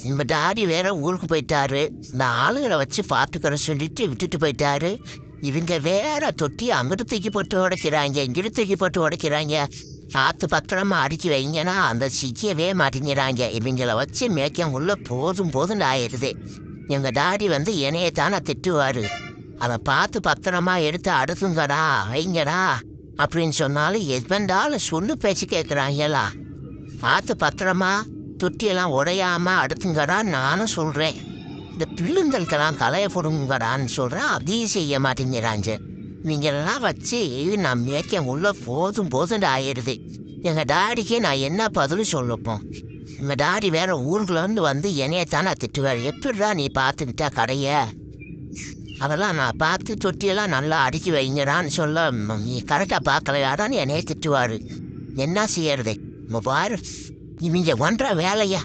நம்ம டாடி வேற ஊருக்கு போயிட்டாரு. இந்த ஆளுகளை வச்சு பார்த்துக்கிற சொல்லிட்டு விட்டுட்டு போயிட்டாரு. இவங்க வேற தொட்டி அங்கிட்டு தூக்கி போட்டு உடைக்கிறாங்க, இங்கிட்டு தூக்கி போட்டு உடைக்கிறாங்க. பார்த்து பத்திரமா அடிச்சு வைங்கன்னா அந்த சிக்கவே மாட்டேங்கிறாங்க. இவங்கள வச்சு மேய்க்கம் உள்ள போதும் போதும் ஆயிடுது. எங்கள் டாடி வந்து என்னையத்தானே திட்டுவார். அதை பார்த்து பத்திரமா எடுத்து அடுக்குங்கடா வைங்கடா அப்படின்னு சொன்னாலும் எதுவெண்டாலும் சொல்லு பேச்சு கேட்குறாங்களா. பார்த்து பத்திரமா தொட்டியெல்லாம் உடையாம அடுத்துங்கடா நானும் சொல்கிறேன். இந்த பிள்ளுங்களுக்கெல்லாம் களைய போடுங்கடான்னு சொல்கிறேன், அதையும் செய்ய மாட்டேங்கிறாங்க. நீங்களெல்லாம் வச்சு நான் மேய்க்கம் உள்ள போதும் போதும் ஆயிடுது. எங்கள் டாடிக்கு நான் என்ன பதில் சொல்லப்போம். எங்கள் டாடி வேற ஊருக்குள்ளேருந்து வந்து என்னையத்தானே திட்டுவார். எப்படிடா நீ பார்த்துக்கிட்டா கடையை, அதெல்லாம் நான் பார்த்து தொட்டியெல்லாம் நல்லா அடிச்சு வைங்கடான்னு சொல்ல நீ கரெக்டாக பார்க்கலையாடான்னு என்னையே திட்டுவார். என்ன செய்யறது பாரு, இவங்க ஒன்றரை வேலையா